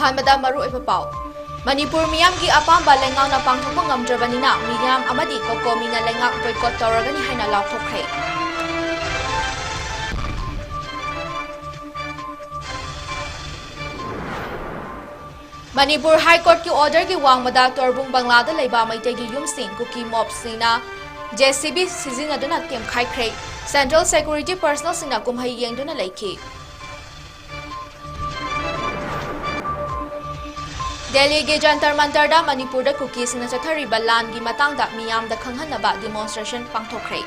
Ahanbada maru ipapau. Manipur miyam gi apamba lengaw na pangthokpa ngamdrabanina miyam amadi COCOMI na lengak boycott tawragani haina laukthokre. Manipur High Court ki order ki wangmada torbung Bangla da leiba maitai gi yumsing KUKI mob sina JCB sizinaduna temkhaikhre. Central Security Personnel sina kumhai yengduna leiki. Delhi ge jantar mantar da Manipur da KUKI sina chathariba lan gi matang da miyam da khanghanaba demonstration pangthokre.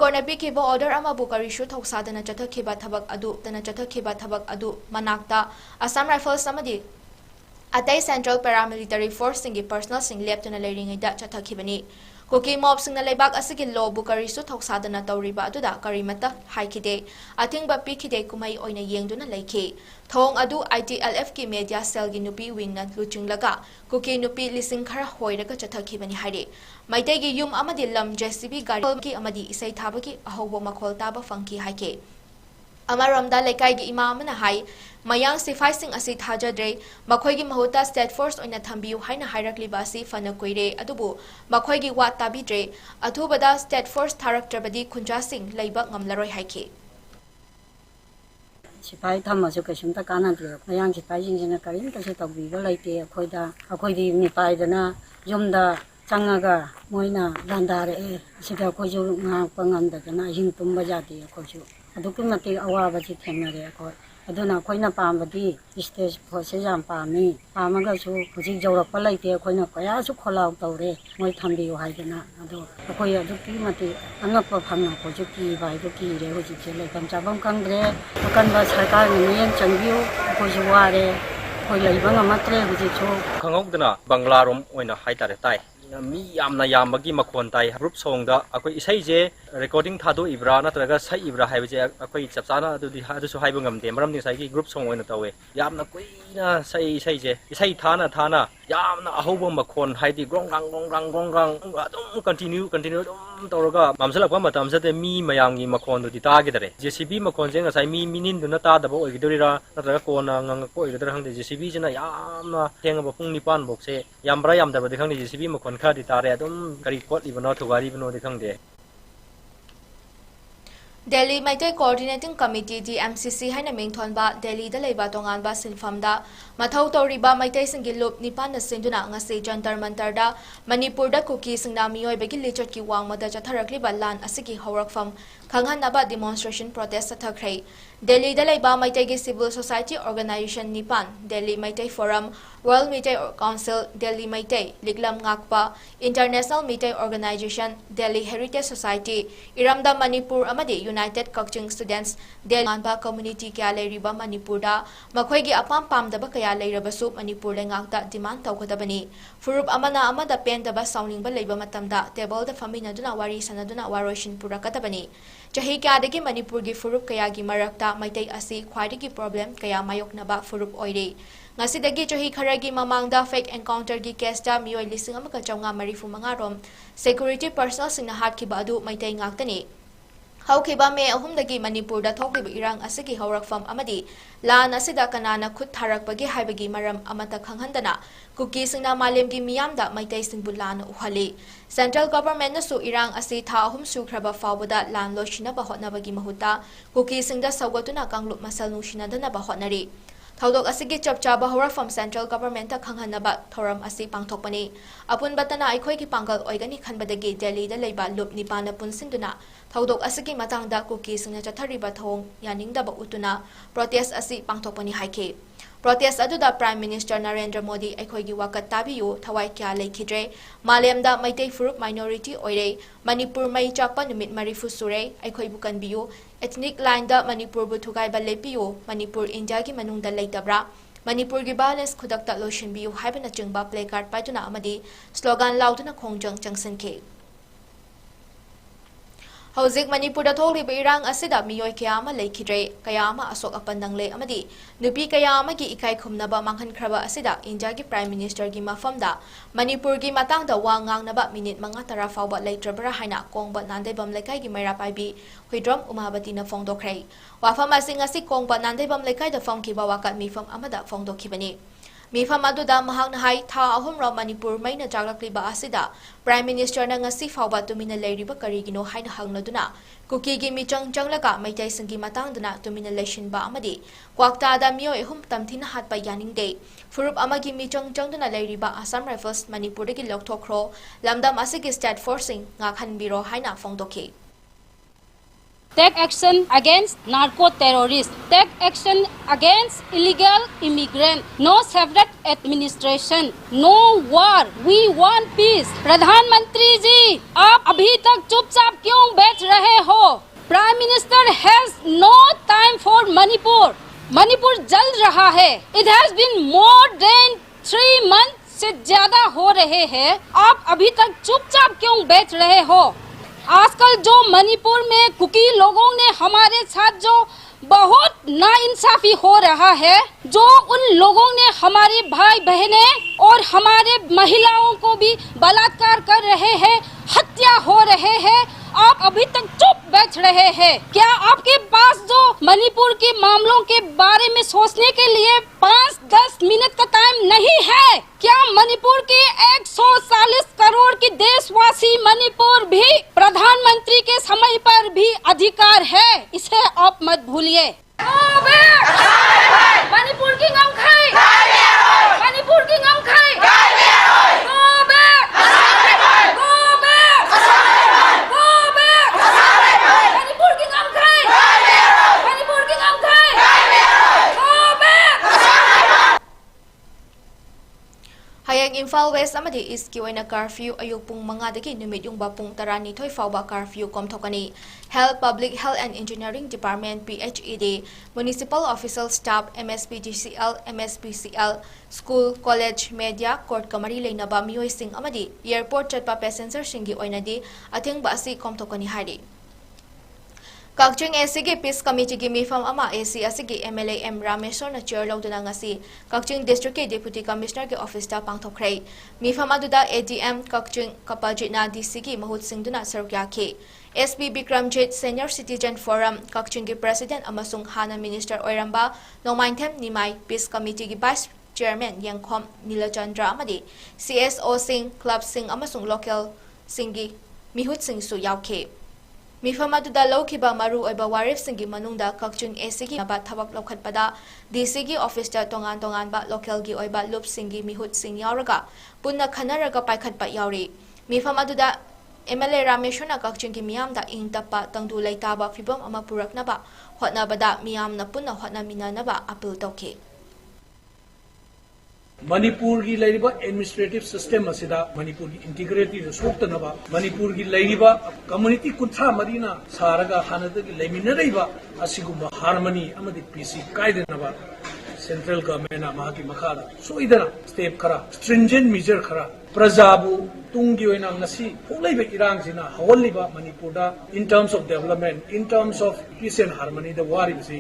Korna pikibo order ama bukarishu thoksadana chathakhiba thabak adu manakta Assam Rifles amadi atai Central Paramilitary Force singi personal sing leptuna leiringai da chathakibani KUKI mob sing na leibak asigi law bukarisu thoksadana tawriba aduda karimata haikide athingba pikide kumai oina yengduna leiki thong adu ITLF ki media cell gi nupi wing na luchinglaga KUKI nupi lising khara hoiraga chathakibani haire Maitai gi yum amadi lam JCB gari ki amadi isai thabaki ahobo makhol taba fangki haike Amaramda lekai gi imam na hai mayang sifai sing asi thajadre makhoi gi mahuta state force oina thambiu haina hairakli basi fana koire adubu makhoi gi wa tabidre athubada state force tharaktrabadi khunja sing leiba ngamlaroi haike Sipai thamasu kasumta kanadre mayang sipai jinjina karin ta se tawbiga laite akhoi ni pai dana yumda changaga moina dandare sida khoju nga pangamda dana hin tumba jati khoju adukki mati awaba chi thenare ko aduna khoina pambadi stage phose jam pami pamaga su huji jawrapa laite khoina kaya su kholau tawre moi thambi haidana adu khoi adukki mati angappa phangna khoju ki bai do ki re huji chele kam chabam kangre akan ba sarkar ni yen changbiu khoju ware khoi laibanga matre huji chu khangokdana banglarom oina haitare tai mi yamna yambagi makhon tai group song da akoi isai je recording thado ibra natraga sai ibra haibe je akoi chapchana adu su haibu ngamde maram ni sai gi group song oina tawe yamna koina sai je isai thana yamna ahobo makhon haidi grong rang adum continue dum tawraga mamsalakwa matam sate mi mayamgi makhon du ta gi dare JCB makhon je ngasai mi minin du na ta dabo ogidorira natraga kona ngang ko ogidora hangde JCB jena yamna thengaba pung nipan bokse yambra yamdaba de khangni JCB makhon khadi tare adum kari kot ibano thugari bano de khangde Delhi MEITEI Coordinating Committee DMCC haina mingthonba Delhi da leiba tonganba silfamda mathau tawriba MEITEI singi lup nipan na sinduna ngasi jantar mantar da Manipur da KUKI singna miyoi begi lichot ki wangmada chatharakliba lan asigi hawrakfam khanghanaba demonstration protest sathakhrei Delhi da leiba MEITEI gi civil society organization nipan Delhi MEITEI Forum World MEITEI Council Delhi MEITEI Liglam Ngakpa International MEITEI Organization Delhi Heritage Society Iramda Manipur amadi United Coaching Students Delhi Manpa Community kaya leiriba Manipur da makhoi gi apam pamdaba kaya leirabasu Manipur lengakta demand tawkadabani furup amada pendaba soundingba leiba matamda table da famina duna wari sanaduna waroshin purakadabani chahi kyadagi Manipur gi furup kaya gi marakta MEITEI asi khwaidagi problem kaya mayoknaba furup oire ngasidagi chahi kharagi mamangda fake encounter gi case da miyoi lising amaka chawnga marifu mangarom security personnel singna hatkiba adu MEITEI ngaktani Haukiba me ahumdagi Manipur da thokliba irang asigi hawrakfam amadi lan asida kanana khut tharakpagi haibagi maram amata khanghandana KUKI singna malemgi miyamda MEITEI singbu lan uhali Central Government nasu irang asi tha ahum sukraba fawbada lan loshinaba hotnabagi mahuta KUKI singda sawgatuna kanglup masal nushinadana ba hotnari Thaudok asigi chapchaba hawrakfam Central Government ta khanghanaba thoram asi pangthokpani apun batana aikhoi ki pangal oigani khanbadagi Delhi da leiba lup nipana punsinduna Thaudok asigi matangda KUKI singna chathariba thong yaningdaba utuna protest asi pangthokpani haike protest aduda Prime Minister Narendra Modi aikhoigi wakat tabiyu thawai kya leikhidre malemda MEITEI furup minority oire Manipur mai chakpa numit marifu sure aikhoi bukan biyu ethnic line da Manipur bu thugai ba lepiyu Manipur India gi manungda leitabra Manipur gi balance khudakta loshin biyu haibana chingba placard paituna amadi slogan lautuna khongjang changsanke Hauzik Manipur thokliba irang asida miyoi kaya ama leikidre kaya ama asok apandangle amadi nupi kaya ama gi ikai khumnaba manghan khraba asida India gi Prime Minister gi mafamda Manipur gi matangda wa ngangnaba minute manga tara fawba leitrabra haina kongba nandebam lekai gi maira paibi huidrom umabati na fongdokhrei wafam asing asi kongba nandebam lekai da fongkiba wakat mifam amada fongdokhibani Mifam aduda mahakna hai tha ahumra Manipur maina jaglakliba asida Prime Minister na ngasi fawba tumina leiriba karigino haina hangnaduna KUKI gi michang janglaga MEITEI singi matangduna tumina leishinba amadi kwakta da miyoi hum tamthina hatpa yaningde furup amagi michang jangduna leiriba Assam Rifles Manipur gi lokthokro lamdam asigi state forcing ngakhanbiro haina fongdokhi Take action against narco-terrorists. Take action against illegal immigrants. No separate administration. No war. We want peace. प्रधानमंत्री जी, आप अभी तक चुपचाप क्यों बैठ रहे हो? Prime Minister has no time for Manipur. Manipur जल रहा है. It has been more than 3 months से ज्यादा हो रहे हैं. आप अभी तक चुपचाप क्यों बैठ रहे हो? आजकल जो मणिपुर में कुकी लोगों ने हमारे साथ जो बहुत नाइंसाफी हो रहा है, जो उन लोगों ने हमारे भाई बहनें और हमारे महिलाओं को भी बलात्कार कर रहे हैं, हत्या हो रहे हैं, आप अभी तक चुप बैठ रहे हैं। क्या आपके पास जो मणिपुर के मामलों के बारे में सोचने के लिए 5-10 मिनट का टाइम नहीं है? क्या मणिपुर के 140 करोड़ की देशवासी मणिपुर भी प्रधानमंत्री के समय पर भी अधिकार है? इसे आप मत भूलिए। मणिपुर की ngomkhai, मणिपुर की ngomkhai, Hayang Imphal West amadi East ki oina curfew ayuk pung manga dagi numit yung bapung tarani thoi fawba curfew komthokani Health Public Health and Engineering Department PHED Municipal Official Staff MSPGCL MSPCL School College Media Court kamari leinaba miyoi sing amadi airport chatpa passenger singi oina di athengba asi komthokani hari Kakching ACG Peace Committee gi mifam ama AC asigi MLA M Rameshwar na chair lawduna ngasi Kakching District ke Deputy Commissioner ke office ta pangthokhrei mifam aduda ADM Kakching Kapajit na DC gi mahut singduna sarukya ke SP Bikramjit Senior Citizen Forum Kakching gi President amasung Hana Minister oiramba Nomainthem Nimai Peace Committee gi Vice Chairman Yangkhom Nilachandra amadi CSO Singh Club Singh amasung local singi mihut sing su yauke Mifam aduda lawkiba maru oiba warif singi manungda Kakching AC gi ba thabak lokhatpada DC gi office ta tongan ba local gi oiba loop singi mihut sing yauraga punna khanaraga paikhatpa yauri Mifam aduda MLA Rameshwar na Kakching gi miyamda ingtapa tangdu leitaba fibam ama puraknaba hotnabada miyamna punna hotnaminanaba appeal tawke Manipur ki lairiba administrative system asida Manipur ki integrity soktanaba Manipur ki lairiba community kutha marina saraga hanada ki laimina reiba asiguma harmony amadi peace kaidenaba central government amaki makhada so idana step khara stringent measure khara prajabu tungi oina ngasi holaiba irang sina hawaliba Manipur da in terms of development in terms of peace and harmony the war is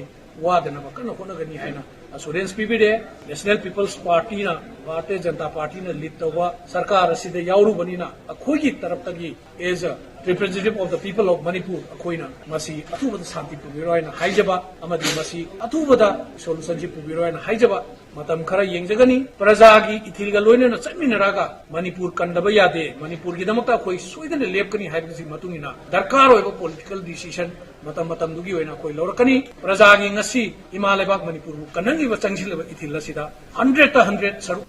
wadanaba kana kona gani haina assurance PBD National People's Party na Bharatiya Janata Party na lead tawa sarkar asida yauru banina akhoi gi taraf tagi as a representative of the people of Manipur akhoina masi atubada shanti pubiroina haijaba amadi masi atubada solution ji pubiroina haijaba matam khara yengjagani prajagi ithilga loina na chaminaraga Manipur kandaba yade Manipur gi damakta khoi soidana lepkani haibasi matungina darkar oiba political decision matam dugi oina khoi lorakani prajagi ngasi himalaya Manipur kanangi ba changsil ithil sida 100 to 100 saru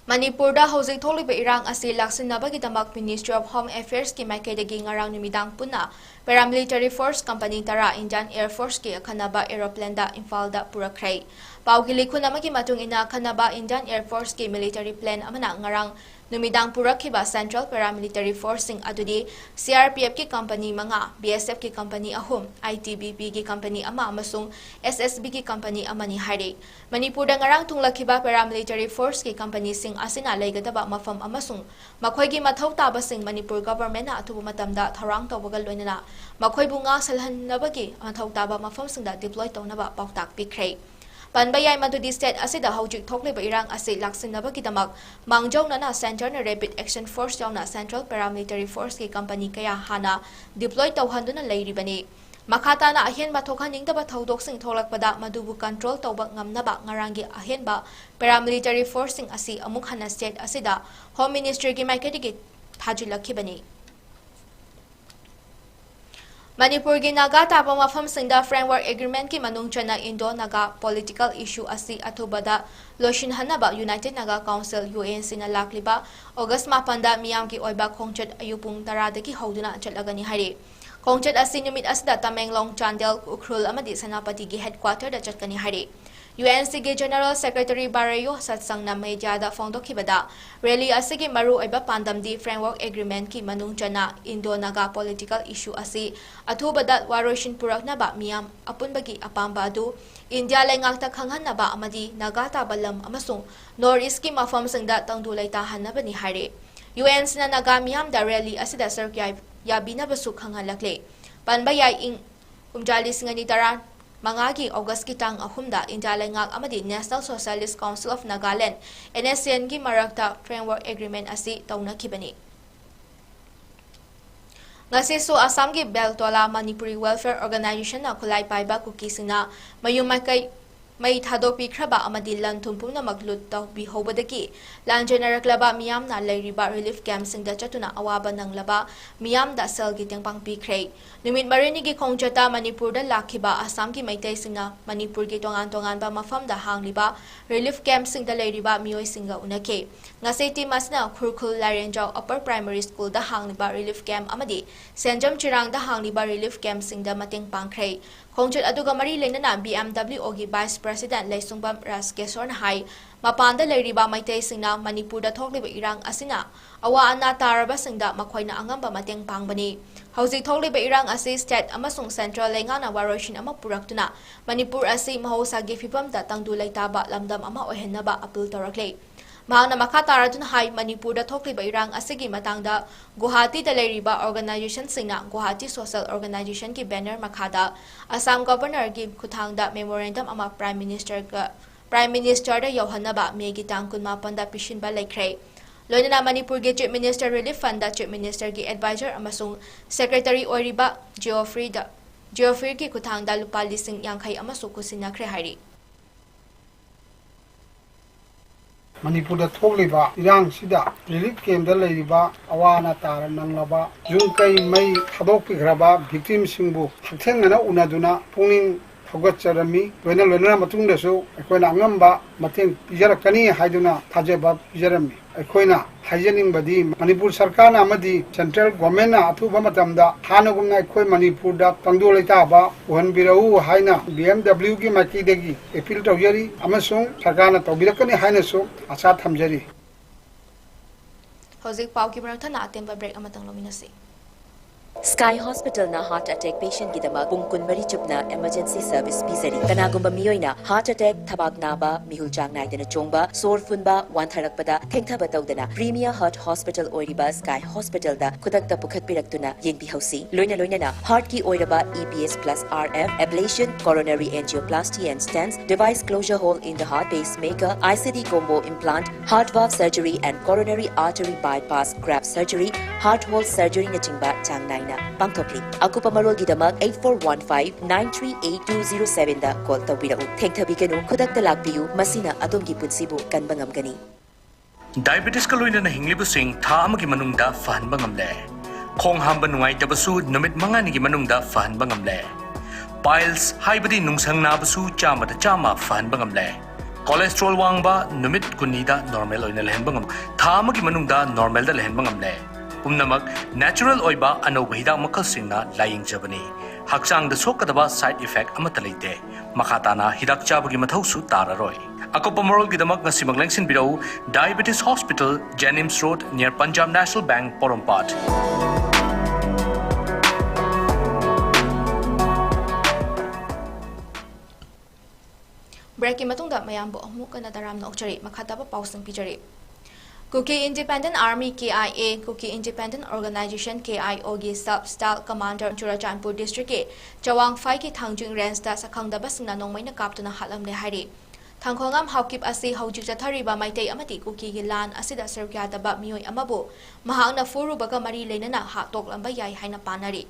Manipur da hauzik tholiba irang asi laksinaba gidamak Ministry of Home Affairs ki maikaidagi ngarang numidang punna paramilitary force company tara Indian Air Force ki akhanaba aeroplane da Imphal da purakhrei paugili khunamagi matung ina akhanaba Indian Air Force ki military plane amana ngarang Numidang purakhiba Central Paramilitary Force adudi CRPF ki company manga, BSF ki company ahum, ITBP ki company ama amasung SSB ki company amani hari. Manipur da ngarang tunglakhiba Paramilitary Force ki company sing asina laigadaba mafam amasung makhoi gi mathau taba sing Manipur government na atubu matamda tharang tawbagal loinana makhoi bunga salhannabagi mathau taba mafam singda deploy tawnaba pautak pikhrei. Panbayay madudi state asida haujik thokle ba irang ase laksinaba kidamak mangjong na Center na Rapid Action Force na Central Paramilitary Force ki company kaya hana deploy tawhanduna lairibani. Makata na ahen ba thokhaning daba thaudok sing tholakpada madubu control tawba ngamnaba ngarangi ahen ba Paramilitary Force sing asi amuk hana state asida Home Ministry ki maiketi thajulakhibani. Manipur gi naga taba mafam singda framework agreement ki manung chana Indo naga political issue asi athubada loshin hanaba United Naga Council UNC na lakliba August mapanda miyam ki oiba khongchat ayupung taradagi hoduna chatlagani hari. Khongchat asi numit asda Tamenglong Chandel Ukhrul amadi Senapati gi headquarter da chatkani hari. UNC ge General Secretary Barayo satsang na media da fongdokhibada rally asigi maru oiba pandamdi framework agreement ki manung chana Indo Naga political issue asi athubada waroshin purakna ba miyam apunbagi apamba adu India lengakta khanghanaba amadi Naga tabalam amasung North East ki mafam singda tangdu laita hanabani hari. UNC na Naga miyam da rally asida sarkyai yabina basu khanghalakle panbayai ing kumjali singani taran Mangagi August kitang ahumda India lengak amadi National Socialist Council of Nagaland NSCN gi marakta framework agreement asi tawnakibani. Ngasi su Assam gi Beltola Manipuri Welfare Organization na kulay paiba KUKI sina mayumakay may thadopi kraba amadi lan thumpum na maglut taw bihobadaki lan generaklaba miyam na lairiba relief camp singda chatuna awaba ng laba miyam da sel giteng pang pikray numit marini gi khongjata Manipur da lakhiba Assam ki MEITEI singna Manipur gi tongan ba mafam da hangliba relief camp singda lairiba miyoi singa unake ngase ti masna khurkhul larenjaw upper primary school da hangliba relief camp amadi senjam chirang da hangliba relief camp singda mateng pangkray Khongjat aduga mari lenana BMW ogi Vice President Leisungbam Raskesor na hai mapanda lairiba MEITEI singna Manipur da thokliba irang asina awa ana taraba singda makhoi na angamba mateng pangbani hauzik thokliba irang asi state amasung central lengana waroshin ama puraktuna Manipur asi mahausa gi fibam da tangdu laitaba lamdam ama ohennaba appeal torakle Mahang na makataradun hai Manipur da thokliba irang asigi matangda Guwahati da lairiba organization singna Guwahati Social Organization ki banner makhada Assam Governor ki kuthangda memorandum ama Prime Minister da yauhanaba megi tangkun mapanda pishinba laikray. Loinana Manipur ki Chief Minister Relief Fund da Chief Minister ki advisor amasung Secretary oiriba Geoffrey ki kuthangda lupa lising yangkhay amasu kusinakre hari. Manipur da thokliba irang sida relief camp da leiriba awana tar nanglaba jungkai mai thadokpigraba victim singbu hakthengana unaduna pungning thogatcharami loina matung dasu akoina angamba mateng pijarakani haiduna thajeba pijarami akoina haijening badi Manipur sarkar na amadi central government na athuba matamda hanagumna akoi Manipur da tangdolaita ba uhan birau haina BMW ki makidegi appeal tawjari amasung sarkar na tawbirakani haina so asa thamjari Hozik pau ki barangthana atemba break amatang lominasi Sky Hospital na heart attack patient gidama pungkun mari chupna emergency service pisari kanagumba miyoina heart attack thabak naba mihul chang naidana chongba sor funba wantharakpada thengthaba tawdana Premier Heart Hospital oiriba Sky Hospital da khudakta pukhat piraktuna yengbi hausi loina na heart ki oiraba EPS plus RF ablation coronary angioplasty and stents device closure hole in the heart pacemaker ICD combo implant heart valve surgery and coronary artery bypass graft surgery heart wall surgery na chingba chang naina Pangthokli Akupa Marol Gidamak 8415-938-207 da call tawbirau thengthabikenu khudak talakpiyu masina adongi punsibu kanbangam gani Diabetes ka loina na hinglibu sing tha amagi manungda fahanba ngamle khong hamba nungai tabasu numit manga nigi manungda fahanba ngamle piles haibadi nungsang nabasu chama da chama fahanba ngamle cholesterol wangba numit kunida normal oina lehenba ngam tha amagi manungda normal da lehenba ngamle Umnamak natural oiba anoba hidak makal singna lying jabani hakchang da sokadaba side effect amata leite makhatana hidak chabagi mathau su tararoi Akopa Morolgidamak Nasimang Lengsin Biro, Diabetes Hospital, Jennings Road, near Punjab National Bank, Porompat. Breaking matungda mayambo mukana daram na okchari makhataba pausang pijari. KUKI Independent Army KIA, KUKI Independent Organization KIO gi Sub-Style Commander Churachandpur District ke Chawang Phai ki Thangjing Range da sakhangdaba singna nongmai na kaptuna halamle hari. Thangkhongam haukip asi haujik chathariba maitei amati KUKI gi lan asida serkyadaba mioi amabu mahangna furu baga mari leinana ha toklamba yai haina panari.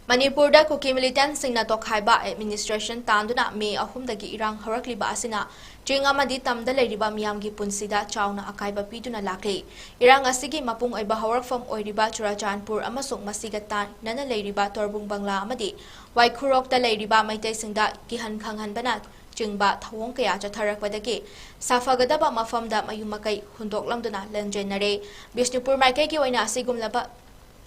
Manipur da KUKI militant singna tokhaiba administration tanduna me ahumdagi irang horakliba asina jinga madi tamda leiriba miyamgi punsida chawna akaiba piduna lakli irang asigi mapung oiba horak from oiriba Churachandpur amasung masigatan nana leiriba torbung bangla amadi waikhurok da leiriba maitei singda gihan khanghan banat jingba thawong kaya chatharakpadagi safagadaba mafamda mayumakai hundoklamduna lenjenare Bishnupur maikai ki oina asigumlaba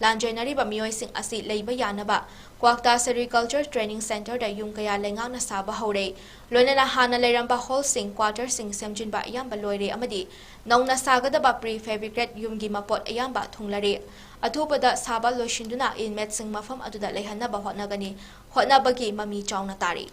Lanjainari ba miyoy sing asi leiba yanaba Kwakta Agriculture Training Center da yung kaya lengang na saba hore loina na hana leiramba hall sing quarter sing semjin ba iyamba loire amadi nong nasagada ba prefabricate yung gimapot iyamba thunglari athupada saba loishinduna inmet sing mafam aduda lehanna ba hotnagani hotnabagi mami chawna tari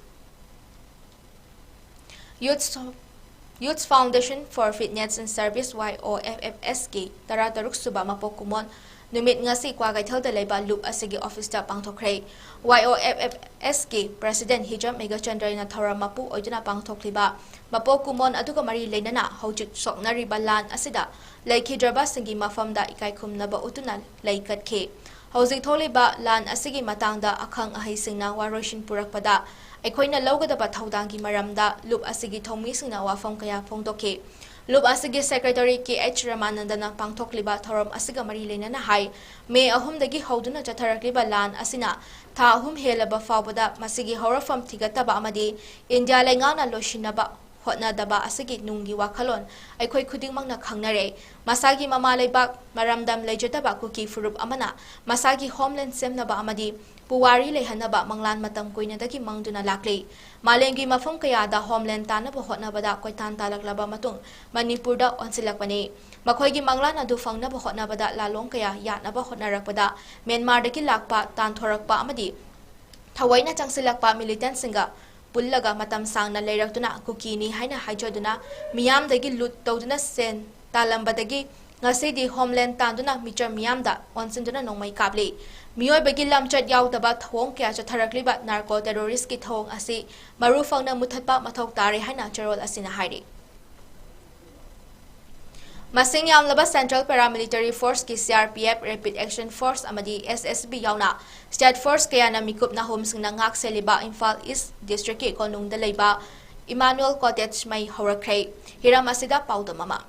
Youth Foundation for Fitness and Service YOFFSK Tarataruk Suba Mapokumon Numit ngasi kwa gaithal da leiba loop asigi office da pangthokhrei YOFFSK President Hijam Megachandra na thora mapu oiduna pangthokliba Mapokumon aduga mari leinana hojik soknari balan asida leikidraba singi mafamda ikaikhumnaba utuna leikatke hojik tholiba lan asigi matangda akhang ahisingna waroshin purakpada Aikoina lawgadaba thawdangi maramda loop asigi thomi singna wafam kaya phongdokhe Loop asigi Secretary KH Ramanandana pangthokliba thorom asiga mari leinana hai me ahumdagi hoduna chatharakliba lan asina tha ahum helaba fawbada masigi horafam thigataba amadi India lengana loshinaba hotnadaba asigi nungi wakhalon aikhoi khudingmangna khangnare masagi mama leibak maramdam leijataba KUKI furup amana masagi homeland semnaba amadi Puwari lehanaba manglan matam koinadagi mangduna lakli Malengi mafam kaya da homeland tanaba hotnabada koitan talaklaba matung Manipur da onsilakpani Makhoigi manglan adu fangnaba hotnabada lalong kaya yatnaba hotnarakpada Myanmar dagi lakpa tanthorakpa amadi Thawaina changsilakpa militant singa pullaga matam sangna leirakduna KUKI ni haina haijoduna miyam dagi lut tawduna sen talambadagi ngasidi homeland tanduna michar miyamda onsinduna nongmai kapli Miyoy bagi lamchat yaudaba thawong kaya chatharakliba narco terrorist ki thawong asi maru fangna muthatpa mathok tare haina charol asina hairi Masing yamlaba Central Paramilitary Force ki CRPF Rapid Action Force amadi SSB yauna State Force kaya na mikup na home sing nangak seliba Imphal East District ki konung dalayba Emmanuel Cottage may horakray hiram asida pauda mama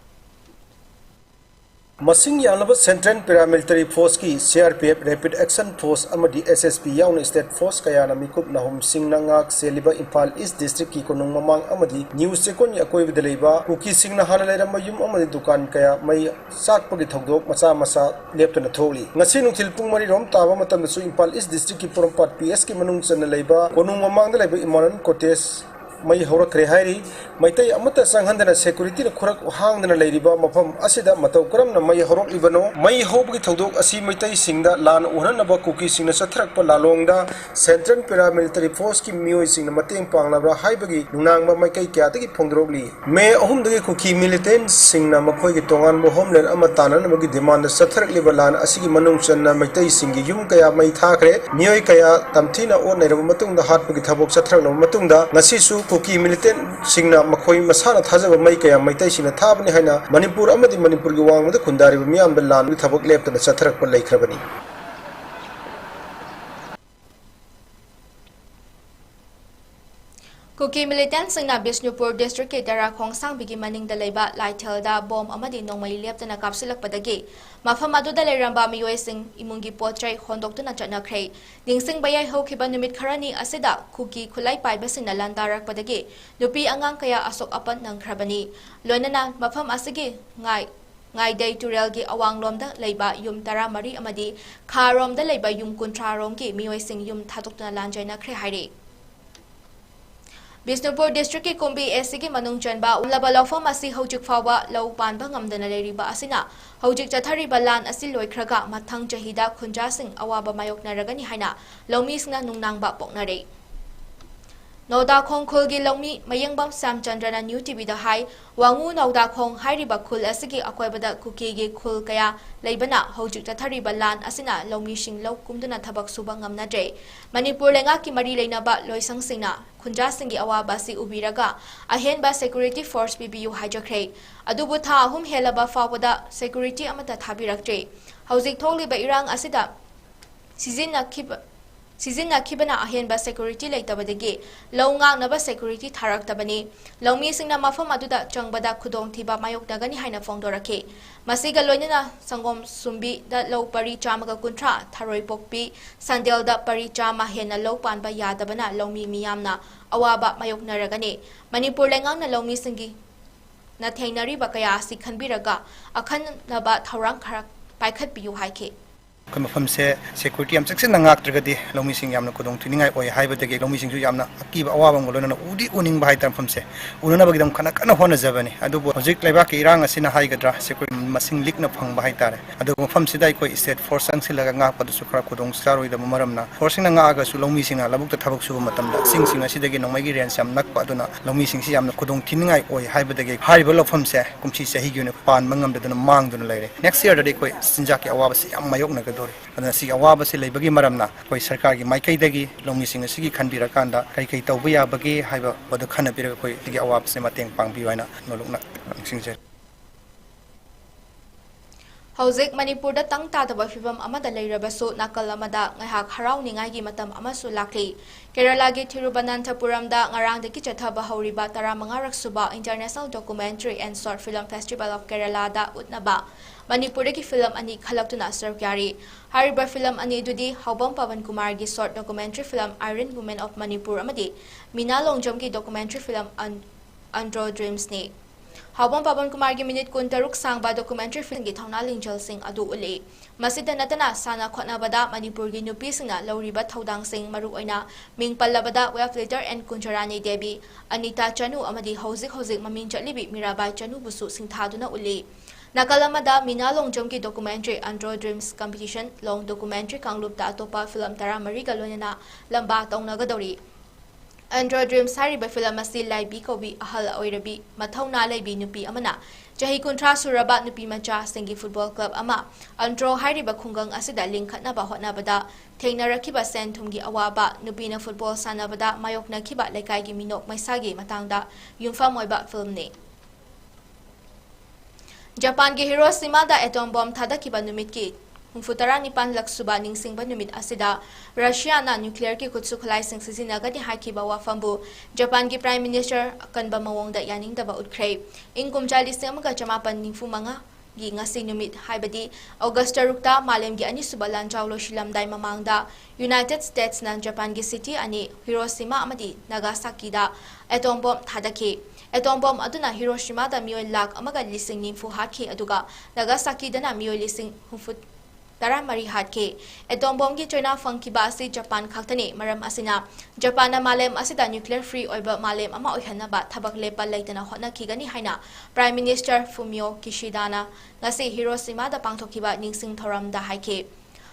Masing Yanaba Central Paramilitary Force ki CRPF Rapid Action Force amadi SSP yauna State Force kaya na mikup na hum sing nangak seliba Imphal East District ki konung mamang amadi news sekon ya koi vidalaiba KUKI sing na hana leira mayum amadi dukan kaya may sakpagi thogdok masa leptuna tholi ngasi nungthil pung mari rom taba matam su Imphal East District ki Porompat PS ki manung chan leiba konung mamang da leiba Emmanuel Cottage May horakre hairi maitai amata sanghandana security na khurak hangdana leiriba mafam asida mataw karamna may horok ibano may hobgi thodok asi maitai singda lan uhnanaba KUKI singna sathrakpa lalongda Central Paramilitary Force ki mioi singna mateng panglabra haibagi nunangba maikai kyatagi phongdrogli me ahumdagi KUKI militant singna makhoi gi tongan bo homeland amatana namagi demand sathrakliba lan asigi manung channa maitai singi yum kaya mai thakre mioi kaya tamthina o nairaba matungda hatpagi thabok sathrakla matungda ngasi su KUKI militant singna makhoi masana thajaba mai kaya maitai singna thabani haina Manipur amadi Manipur gi wangmada khundari miyam da lan thabak leptana satharak pa laikhrabani KUKI militant singna Bishnupur District ke Dara Khongsang bigi maning da leiba Laithelda bom amadi nongmai leptana kapsilakpadagi mafam aduda leiramba miyoy sing imungi potray hondoktuna chatnakhrei ningsing bayai hokhiba numit kharani asida KUKI khulai paiba singna landarakpadagi nupi angang kaya asok apan nangkhrabani loinana mafam asigi ngai day turel gi awanglomda leiba yum tara mari amadi kharomda leiba yum kuntra rom gi miyoy sing yum thatokna lanjaina khre hairi Bisnupur District ki Kumbi SC manung chanba ulaba lawfam asi hojik fawa law panba ngamdana leiriba asina hojik chathariba lan asi loikhraga mathang chahida khunja sing awaba mayoknaragani haina lawmisna nungnangba poknare Noda Khong Khulgi Longmi Mayangbam Sam Chandrana newtv da hai wangu Noda Khong hairiba khul asigi akoibada KUKI gi khul kaya leibana hojik chathariba lan asina lawmi sing law kumduna thabak suba ngamnadre Manipur lenga ki mari leinaba loisang singna khunja singi awaba si ubiraga ahenba security force PBU hijakre adubu tha ahum helaba fawada security amata thabiraktre hojik tholiba irang asida Sizina kibana ahenba security leitabadagi lawngang naba security tharaktabani lawmi singna mafam aduda changbada khudong thiba mayoknagani haina fongdorake masiga loinana sangom sumbi da law pari chamaga kuntra tharoi pokpi sandel da pari chama hena law panba yadabana lawmi miyamna awaba mayoknaragani Manipur lengang na lawmi singi na thainari bakaya si khanbiraga akhan naba thaurang kharak paikhat piyu haike मफम से security हम success नंगात्रगदी लौमी सिंग यामना खुदों थुनिंगाय ओय हाइबदगे लौमी सिंग यामना अकीब अवाबंग लोनना उदी उनिंग बाहाय तरफम से उननबगदम खना कना होना जबनी अदुबो हजिक लेबा के इरांग असिना हाइगद्रा सिक्योरिटी मसिंग लिकना फंग बाहाय तारे अदु मफम सिदा कोई स्टेट फोर्स संग सिलगा nga पदसु खरा खुदों स्टारोय दम मरमना फोर्सिंग ना nga सु लौमी सिंग लबुक थबक सु मतमदा सिंग असिदगे नोंमैगी रेंज याम नक अदुना लौमी सिंग सि यामना खुदों थिनिंगाय ओय हाइबदगे हारिबो लफम से कुमसी सही गिने पान मंगमदना मांगदुना लेरे नेक्स्ट ईयर दे कोई सिंजा के अवाब से याम मायोक नगदोरे अदना सि अवाब से लेबगी मरमना कोई सरकार की माइकैदगी लौमी सिंग असि खनबिरकांदा कई तौबा याबगे हाइबा बद खनबिरग कोई तिगे अवाब से mateeng pangbiwaina nolokna singje Hojik Manipur da tang ta daba fibam amada leirabasu nakal amada ngahak harau ningai gi matam amasu lakli Kerala gi Thiruvananthapuram da ngarang de ki chathaba hauriba 15 suba International Documentary and Short Film Festival of Kerala da utnaba Manipur ki film ani khalaktuna sarkyari hariba film ani dudi Haubam Pawan Kumar gi short documentary film Iron Women of Manipur amadi Mina Longjam ki documentary film Andro Dreams ni Haubam Pawan Kumar gi minute kuntaruk sangba documentary film gi thawna lingjal sing adu ule masida natana sana khotnabada Manipur gi nupi singna lawriba thodang sing maru oina ming pallabada web leader and Kunjarani Devi Anita Chanu amadi hojik maming chalibi Mirabai Chanu busu singthaduna ule Nakalamada Mina Longjam ki documentary Andro Dreams competition long documentary kanglup da atopa film taramari galonena lamba tongnagadori Andro Dreams hariba film asi laibi kobi ahal oirabi mathauna laibi nupi amana jahi kuntra suraba nupi macha singi football club ama Andro hariba khungang asida lingkhatna ba hotnabada theinarakiba senthumgi awaba nupina football sanabada mayokna khiba lekai gi minok maisagi matangda yumfa moiba film ne Japan ki Hiroshima da atom bomb thadakiba numit ki Humfutara nipan laksuba ningsingba numit asida Russia na nuclear ki kutsu khalai sing sisinagadi hakiba wafambu Japan ki Prime Minister kanba mawong da yaning daba utkray Inkumjali singamaga jamapan ningfumanga gi ngasi numit haibadi August rukta malem gi ani subalan jawlo shilamdai mamangda United States na Japan ki city ani Hiroshima amadi Nagasaki da atom bomb thadaki Atom bomb aduna Hiroshima da miyoi lak amaga lising nimfu hatki aduga Nagasaki dana miyoi lising humfut taramari hatki Atom bomb ki China fangki ba asi Japan khaktani maram asina Japan na malem asida nuclear free oiba malem ama oihanna ba thabak lepa leitana hotna khigani haina Prime Minister Fumio Kishida na ngasi Hiroshima da pangthokiba ningsing thoram da haike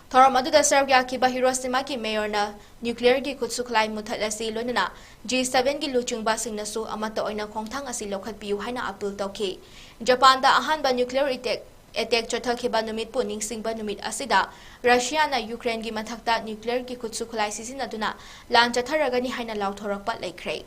Thoram aduda sargya kiba Hiroshima ki mayor na nuclear gi kutsuklai muthalasi lonana G7 gi luchungba singnasu amata oina khongthang asi lokhat piu haina appeal tawki Japan da ahanba nuclear attack chothakiba numit pu ningsingba numit asida Russia na Ukraine gi mathakta nuclear gi kutsuklai sisinaduna lan chatharagani haina lauthorakpa laikhrei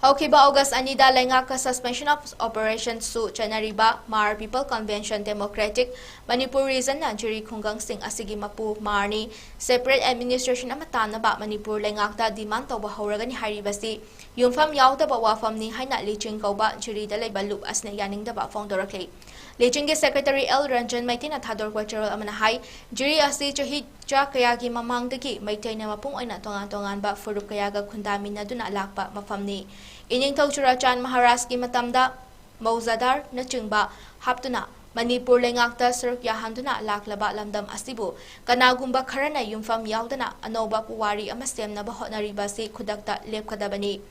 Hokiba August Anida Lengaka suspension of operations su Chanariba Mar People Convention Democratic Manipur Region na Jiri Khungang Sing Asigi Mapu Marni separate administration amatana ba Manipur Lengakta demand tawba horagani haribasi yumfam yawda ba wafam ni haina liching kauba Jiri da laiba loop asne yaning da ba fongdoraklei Liching Secretary L Ranjan Maitina Thador Kwacharal amana hai Jiri asi chahi cha kaya gi mamangdagi MEITEI na mapung oina tongan ba furup kaya ga khundamina duna lakpa mafamni Ining Churachan Maharaj ki matamda Mauzadar na chungba haptuna Manipur lengakta saruk yahanduna laklaba lamdam asibu kanagumba kharana yumfam yaudana anoba puwari ama semnaba hotnaribasi khudakta lepkadabani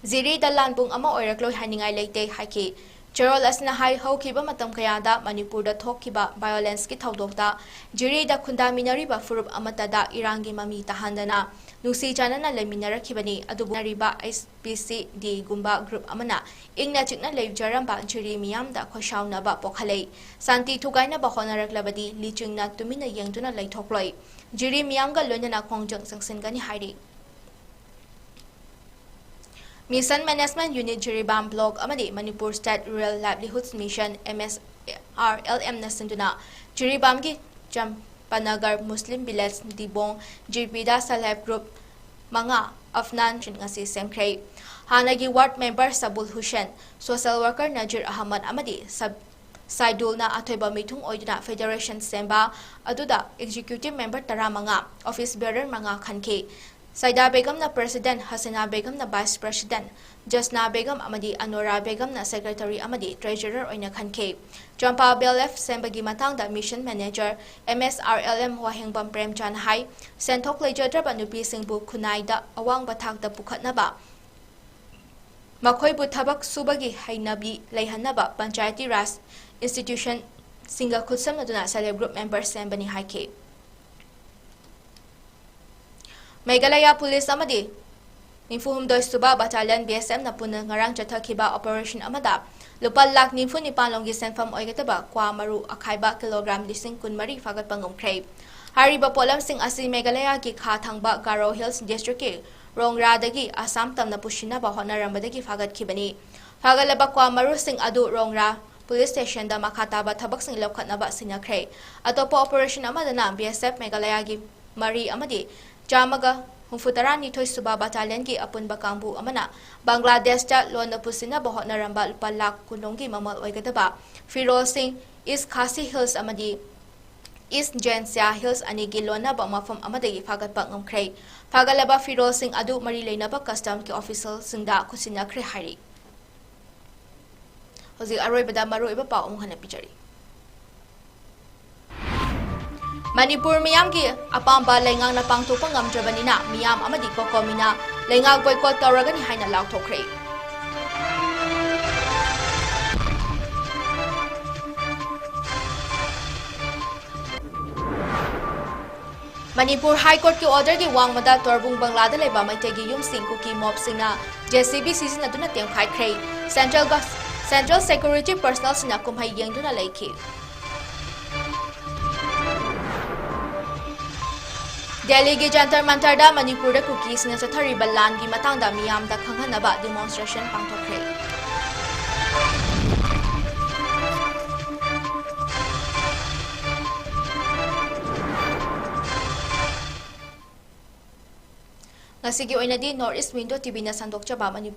Ziri dalanpung ama oirakloi haningai leite haiki Charol asna hai haukiba matam kayada Manipur da thokiba violence ki thaudokta jiri da khundaminari ba furup amata da irangi mami tahandana nusi janana leminarakibani adubu nariba SPC di gumba group amana ingna chikna leibjaramba jiri miyam da khoshauna ba pokhalei santi thugaina ba honaraklabadi lichingna tumina yengduna leithokloi jiri miyam ga loinana khongjang sangsingani hairi Mission Management Unit Jiribam Block Amadi Manipur State Rural Livelihoods Mission MSRLM Nasanduna Jiribam ki Jampanagar Muslim Village Dibong Jirpida Salab Group Manga Afnan Ngasi Semkray Hanagi Ward Member Sabul Hussein Social Worker Najir Ahmad Amadi Saidul na Atoiba Mitung Oiduna Federation Semba Aduda Executive Member Tara Manga Office Bearer Manga Khanke Saida Begum na President, Hasina Begum na Vice President, Jasna Begum Amadi Anora Begum na Secretary Amadi Treasurer Oina Khanke. Jampa BLF Sembagi Matang da Mission Manager MSRLM Wahengbam Prem Chan Hai Sentok Lejadrab Anupi Singbu Kunai da Awang Batak da Pukatnaba Makoy Butabak Subagi Hainabi Leihanaba Panchayati Ras Institution Singa Kutsam na Duna Saleb Group Member Sembani Haike. Meghalaya Police Amadi Nimfuhum Doi Suba Battalion BSM na punang ngarang jathakiba Operation Amada Lupal lak nimfu ni palonggi senfam oigataba kwa maru akaiba kilogram lising kunmari fagat pangumkray. Hariba polam sing asi Meghalaya ki khathangba Garo Hills District ki Rongra dagi Assam tamna pushina ba honarambadagi fagat kibani. Fagalaba kwa maru sing adu Rongra Police Station da makataba thabak sing lokhatnaba sinakray. Atopo Operation Amada na BSF Meghalaya ki Mari Amadi Jamaga Humfutarani Toy Suba Battalion ki apun bakangbu amana Bangladesh ta lona pusina bahot na rambal palak kunonggi mamal oigataba Firol Singh East Khasi Hills amadi East Jensia Hills anigi lona ba mafam amadagi fagat pangam kray Fagalaba Firol Singh adu marilena ba custom ki official singda kusina kray hari Hozi aroy bada maru iba pa umuhana pichari Manipur miyam ki apamba lengang na pangtupang ngamdrabanina miyam amadi COCOMI na lengag boycott tawragani haina lauthokre. Manipur High Court ki order ki wangmada torbung Bangla da leba maitegi yum sing KUKI mob singna JCB season aduna temkhai khrei Central Security Personnel sina kumhai yengduna leiki. Delhi ki Jantar Mantar da Manipur da KUKI sina sa thariba lan gi matang da miyam da khanghanaba demonstration pangthokre. Ngasigi oina di North East Window TV na sandok chaba Manipur